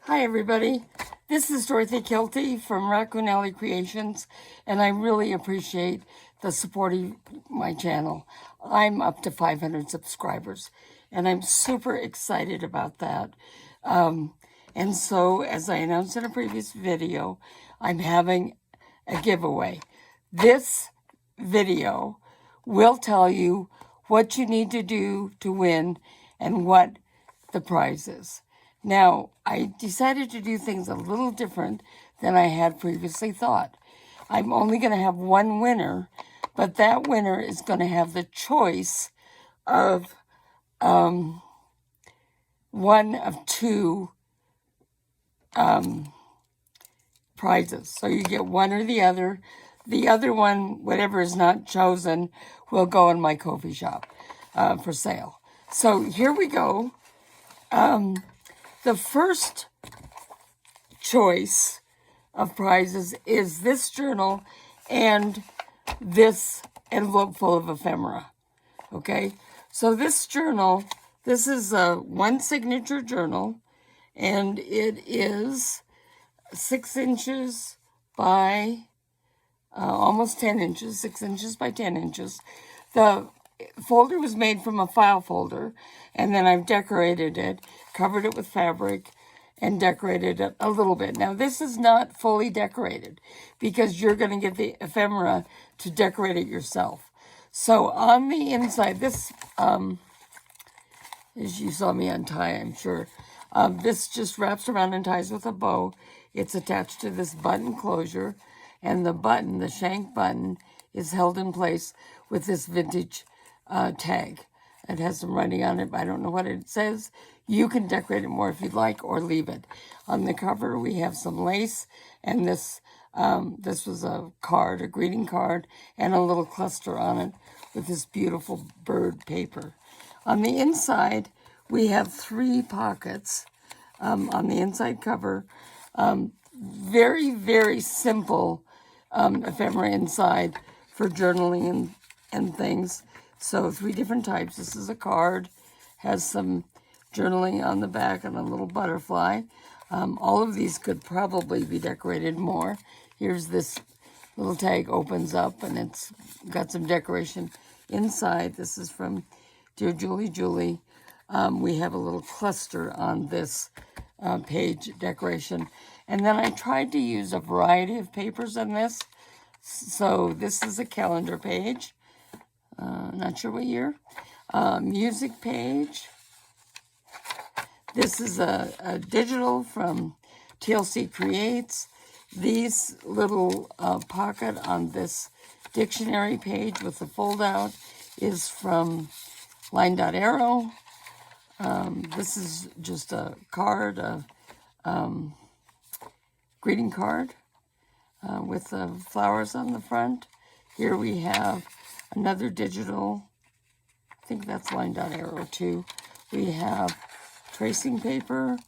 Hi everybody, this is Dorothy Kielty from Raccoon Alley Creations, and I really appreciate the support of my channel. I'm up to 500 subscribers, and I'm super excited about that. And so, as I announced in a previous video, I'm having a giveaway. This video will tell you what you need to do to win and what the prize is. Now, I decided to do things a little different than I had previously thought. I'm only going to have one winner, but that winner is going to have the choice of one of two prizes. So you get one or the other. The other one, whatever is not chosen, will go in my coffee shop for sale. So here we go. The first choice of prizes is this journal and this envelope full of ephemera. Okay, so this journal, this is a one signature journal, and it is 6 inches by almost 10 inches, 6 inches by 10 inches. The folder was made from a file folder, and then I've decorated it, covered it with fabric, and decorated it a little bit. Now, this is not fully decorated because you're going to get the ephemera to decorate it yourself. So on the inside, this, as you saw me untie, I'm sure, this just wraps around and ties with a bow. It's attached to this button closure, and the button, the shank button, is held in place with this vintage tag. It has some writing on it, but I don't know what it says. You can decorate it more if you'd like, or leave it. On the cover, we have some lace, and this was a card, a greeting card, and a little cluster on it with this beautiful bird paper. On the inside, we have 3 pockets on the inside cover. Very, very simple ephemera inside for journaling and things. So 3 different types. This is a card, has some journaling on the back and a little butterfly. All of these could probably be decorated more. Here's this little tag, opens up, and it's got some decoration inside. This is from DearJulieJulie. We have a little cluster on this page decoration. And then I tried to use a variety of papers on this. So this is a calendar page. Not sure what year. Music page. This is a digital from TLC Creates. These little pocket on this dictionary page with the fold out is from LineDotArrow. This is just a card, a greeting card with the flowers on the front. Here we have another digital, I think that's LineDotArrow too. We have tracing paper.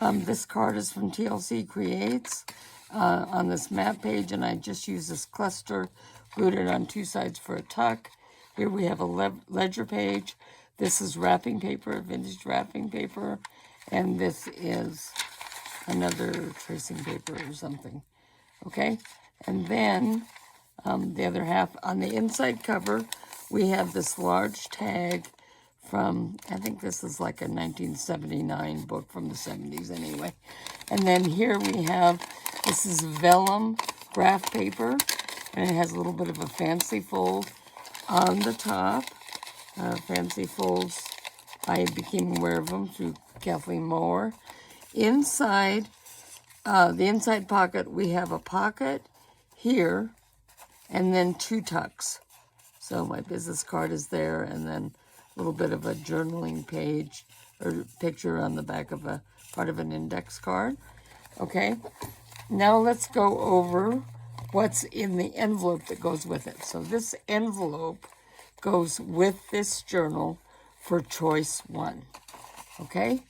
This card is from TLC Creates on this map page, and I just use this cluster, glued it on 2 sides for a tuck. Here we have a ledger page. This is wrapping paper, vintage wrapping paper, and this is another tracing paper or something. Okay, and then the other half, on the inside cover, we have this large tag from, I think this is like a 1979 book from the 70s anyway. And then here we have, this is vellum graph paper, and it has a little bit of a fancy fold on the top. Fancy folds, I became aware of them through Kathleen Mower. Inside, the inside pocket, we have a pocket here, and then 2 tucks. So my business card is there, and then a little bit of a journaling page or picture on the back of a part of an index card. Okay, now let's go over what's in the envelope that goes with it. So this envelope goes with this journal for choice 1. Okay,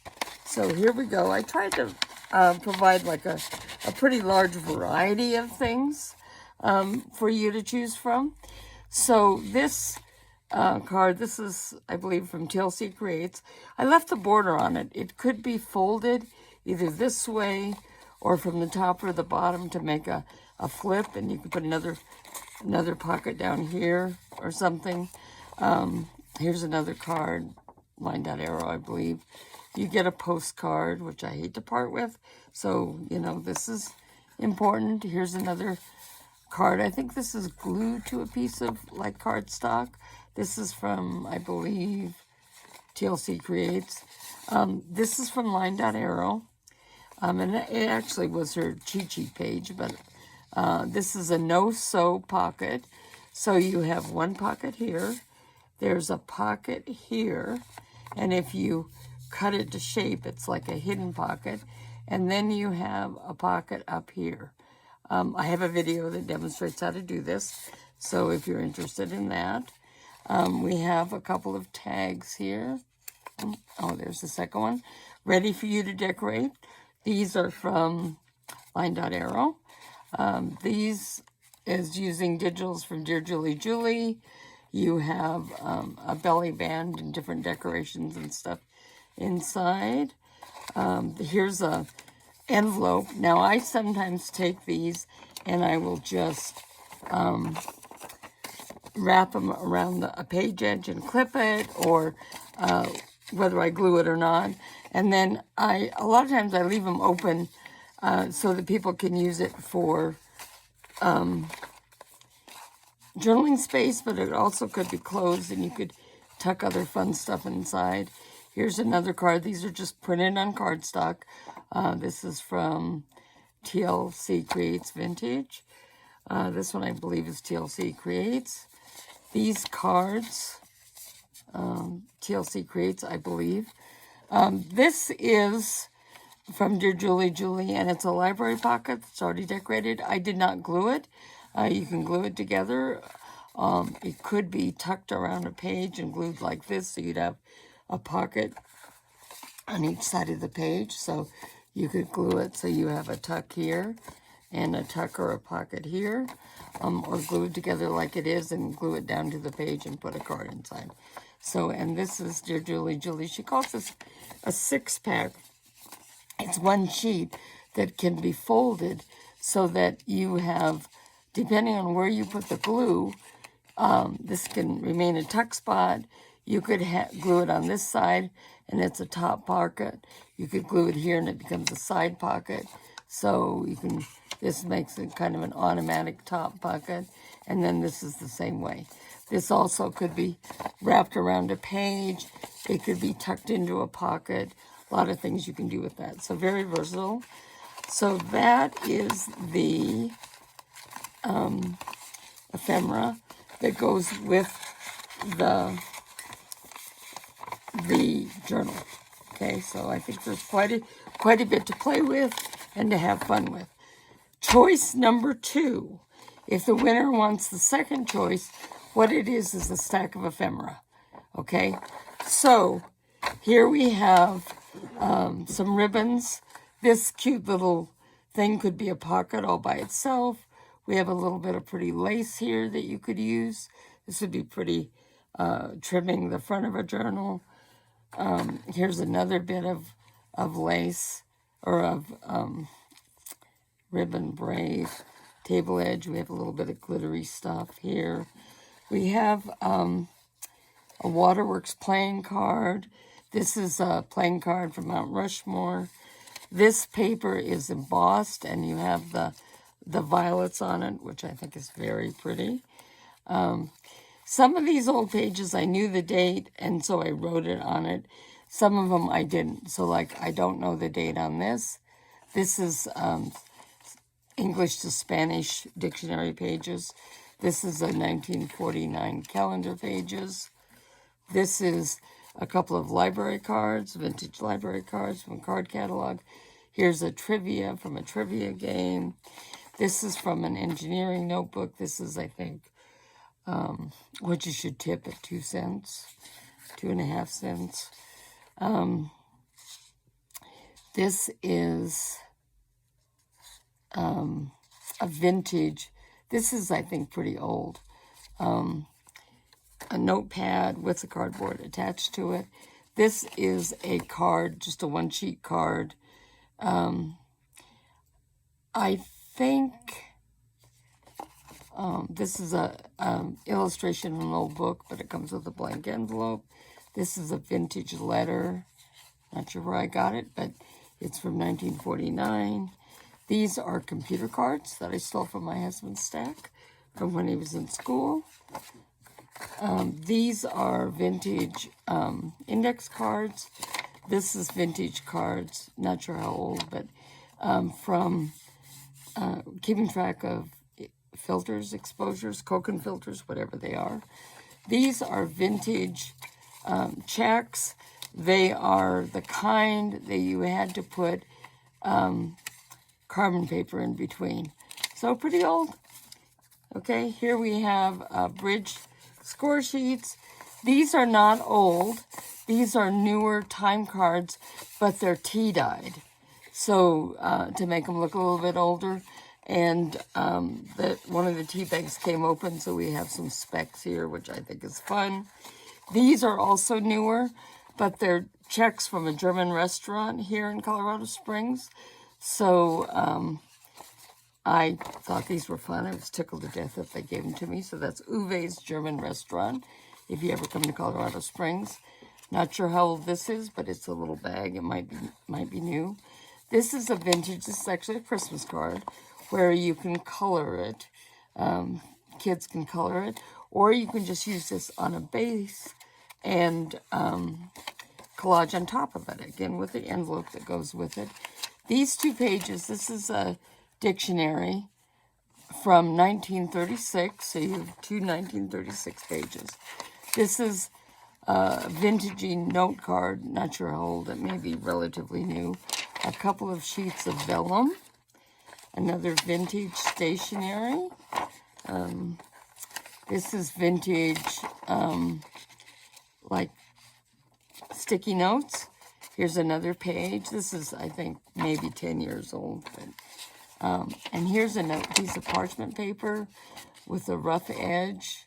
so here we go. I tried to provide like a pretty large variety of things for you to choose from. So this card, this is, I believe, from TLC Creates. I left the border on it. It could be folded either this way or from the top or the bottom to make a flip, and you can put another pocket down here or something. Here's another card, LineDotArrow, I believe. You get a postcard, which I hate to part with, so, you know, this is important. Here's another card. I think this is glued to a piece of, like, cardstock. This is from, I believe, TLC Creates. This is from LineDotArrow. And it actually was her cheat sheet page, but this is a no-sew pocket. So you have one pocket here. There's a pocket here. And if you cut it to shape, it's like a hidden pocket. And then you have a pocket up here. I have a video that demonstrates how to do this. So if you're interested in that. We have a couple of tags here. Oh, there's the second one. Ready for you to decorate. These are from LineDotArrow. These is using digitals from DearJulieJulie. You have a belly band and different decorations and stuff inside. Here's a envelope. Now, I sometimes take these and I will just wrap them around a page edge and clip it, or whether I glue it or not. And then a lot of times I leave them open so that people can use it for journaling space, but it also could be closed and you could tuck other fun stuff inside. Here's another card. These are just printed on cardstock. This is from TLC Creates Vintage. This one I believe is TLC Creates. These cards, TLC Creates, I believe. This is from DearJulieJulie, and it's a library pocket that's already decorated. I did not glue it. You can glue it together. It could be tucked around a page and glued like this, so you'd have a pocket on each side of the page. So you could glue it so you have a tuck here and a tuck or a pocket here, or glue it together like it is and glue it down to the page and put a card inside. So, and this is DearJulieJulie. She calls this a 6-pack. It's one sheet that can be folded so that you have, depending on where you put the glue, this can remain a tuck spot. You could glue it on this side and it's a top pocket. You could glue it here and it becomes a side pocket. So you can, this makes it kind of an automatic top pocket. And then this is the same way. This also could be wrapped around a page. It could be tucked into a pocket. A lot of things you can do with that. So very versatile. So that is the ephemera that goes with the journal. Okay, so I think there's quite a bit to play with and to have fun with. Choice number 2. If the winner wants the second choice, what it is a stack of ephemera. Okay, so here we have some ribbons. This cute little thing could be a pocket all by itself. We have a little bit of pretty lace here that you could use. This would be pretty trimming the front of a journal. Here's another bit of lace or of ribbon braid. Table edge, we have a little bit of glittery stuff here. We have a Waterworks playing card. This is a playing card from Mount Rushmore. This paper is embossed and you have the violets on it, which I think is very pretty. Some of these old pages I knew the date and so I wrote it on it. Some of them I didn't. So like I don't know the date on this. This is English to Spanish dictionary pages. This is a 1949 calendar pages. This is a couple of library cards, vintage library cards from Card Catalog. Here's a trivia from a trivia game. This is from an engineering notebook. This is, I think, what you should tip at 2 cents, 2.5 cents. This is a vintage. This is, I think, pretty old. A notepad with a cardboard attached to it. This is a card, just a 1-sheet card I think this is a illustration in an old book, but it comes with a blank envelope. This is a vintage letter. Not sure where I got it, but it's from 1949. These are computer cards that I stole from my husband's stack from when he was in school. These are vintage index cards. This is vintage cards, not sure how old, but from keeping track of filters, exposures, Kochen filters, whatever they are. These are vintage checks. They are the kind that you had to put carbon paper in between. So pretty old. Okay, here we have bridge score sheets. These are not old. These are newer time cards, but they're tea-dyed. So to make them look a little bit older. And one of the tea bags came open, so we have some specks here, which I think is fun. These are also newer, but they're checks from a German restaurant here in Colorado Springs. So I thought these were fun. I was tickled to death that they gave them to me. So that's Uwe's German Restaurant, if you ever come to Colorado Springs. Not sure how old this is, but it's a little bag. It might be new. This is a vintage. This is actually a Christmas card where you can color it. Kids can color it. Or you can just use this on a base and collage on top of it, again, with the envelope that goes with it. These 2 pages, this is a dictionary from 1936, so you have 2 1936 pages. This is a vintagey note card, not sure how old, it may be relatively new. A couple of sheets of vellum, another vintage stationery. This is vintage, like sticky notes. Here's another page. This is, I think, maybe 10 years old. But, and here's a piece of parchment paper with a rough edge.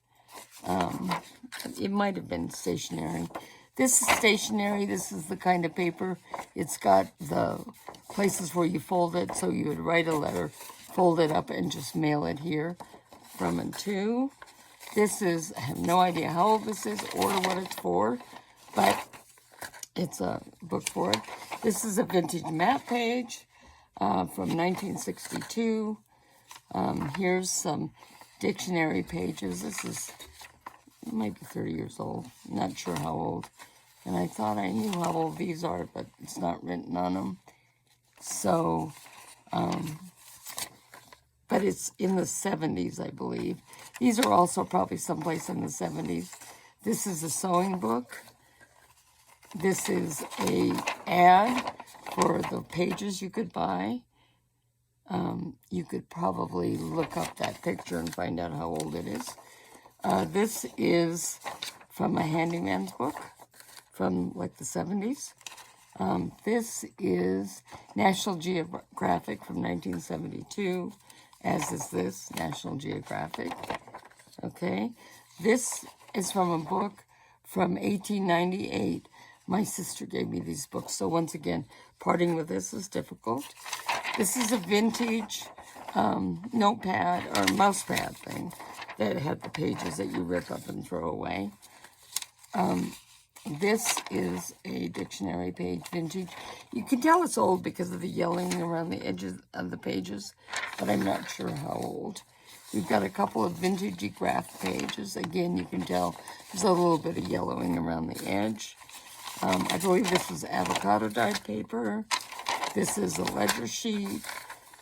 It might have been stationery. This is stationery. This is the kind of paper. It's got the places where you fold it. So you would write a letter, fold it up, and just mail it here from and to. This is, I have no idea how old this is or what it's for, but it's a book for it. This is a vintage map page from 1962. Here's some dictionary pages. This is, it might be 30 years old. Not sure how old. And I thought I knew how old these are, but it's not written on them. So, but it's in the 70s, I believe. These are also probably someplace in the 70s. This is a sewing book. This is a ad for the pages you could buy. You could probably look up that picture and find out how old it is. This is from a handyman's book from like the 70s. This is National Geographic from 1972, as is this, National Geographic. Okay, this is from a book from 1898. My sister gave me these books, so once again, parting with this is difficult. This is a vintage notepad or mouse pad thing that had the pages that you rip up and throw away. This is a dictionary page, vintage. You can tell it's old because of the yellowing around the edges of the pages, but I'm not sure how old. We've got a couple of vintagey graph pages. Again, you can tell there's a little bit of yellowing around the edge. I believe this is avocado dyed paper. This is a ledger sheet.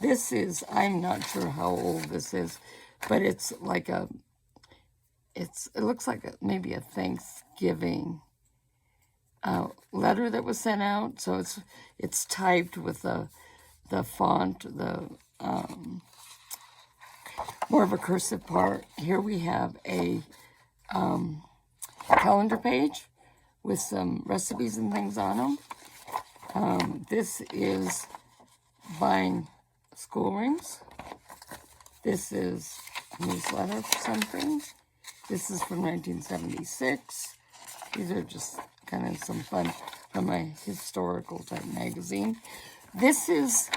This is, I'm not sure how old this is, but it's like a, it looks like maybe a Thanksgiving letter that was sent out. So it's typed with the font, more of a cursive part. Here we have a calendar page with some recipes and things on them. This is buying school rings. This is a newsletter for something. This is from 1976. These are just kind of some fun from my historical type magazine. This is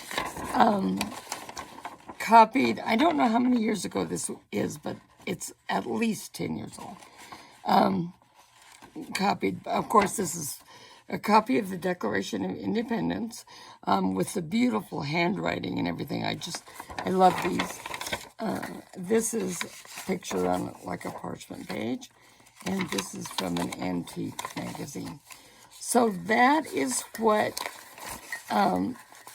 copied, I don't know how many years ago this is, but it's at least 10 years old. Copied, of course, this is a copy of the Declaration of Independence with the beautiful handwriting and everything. I love these. This is a picture on like a parchment page, and this is from an antique magazine. So that is what,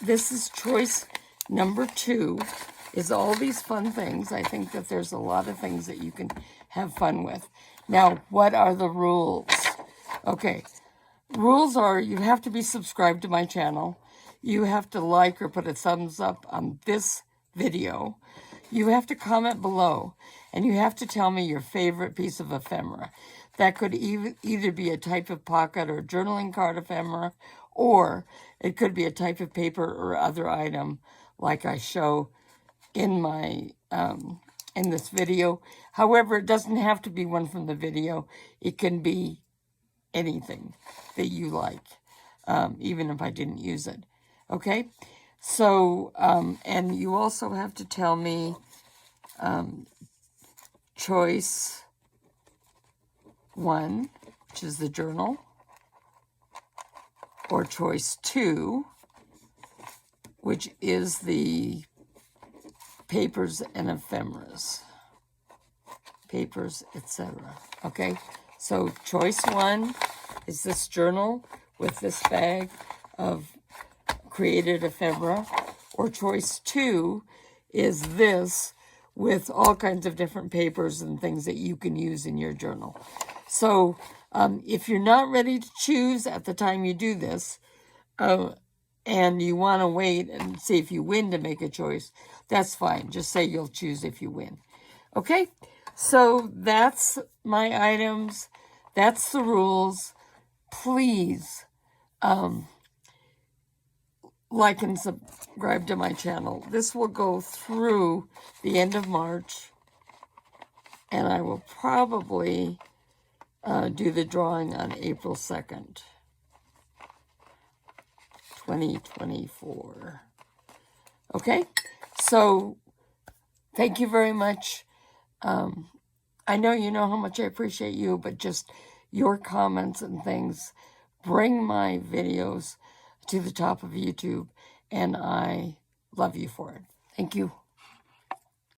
this is choice number 2, is all these fun things. I think that there's a lot of things that you can have fun with. Now, what are the rules? Okay, rules are you have to be subscribed to my channel. You have to like or put a thumbs up on this video. You have to comment below, and you have to tell me your favorite piece of ephemera. That could either be a type of pocket or journaling card ephemera, or it could be a type of paper or other item like I show in my in this video. However, it doesn't have to be one from the video. It can be anything that you like, even if I didn't use it. Okay? So, and you also have to tell me choice 1, which is the journal, or choice 2, which is the papers and ephemeras, papers, etc. Okay, so choice 1 is this journal with this bag of created ephemera, or choice 2 is this with all kinds of different papers and things that you can use in your journal. So if you're not ready to choose at the time you do this, and you want to wait and see if you win to make a choice, that's fine. Just say you'll choose if you win. Okay, so that's my items. That's the rules. Please like and subscribe to my channel. This will go through the end of March, and I will probably do the drawing on April 2nd, 2024. Okay, so thank you very much. I know you know how much I appreciate you, but just your comments and things bring my videos to the top of YouTube, and I love you for it. Thank you.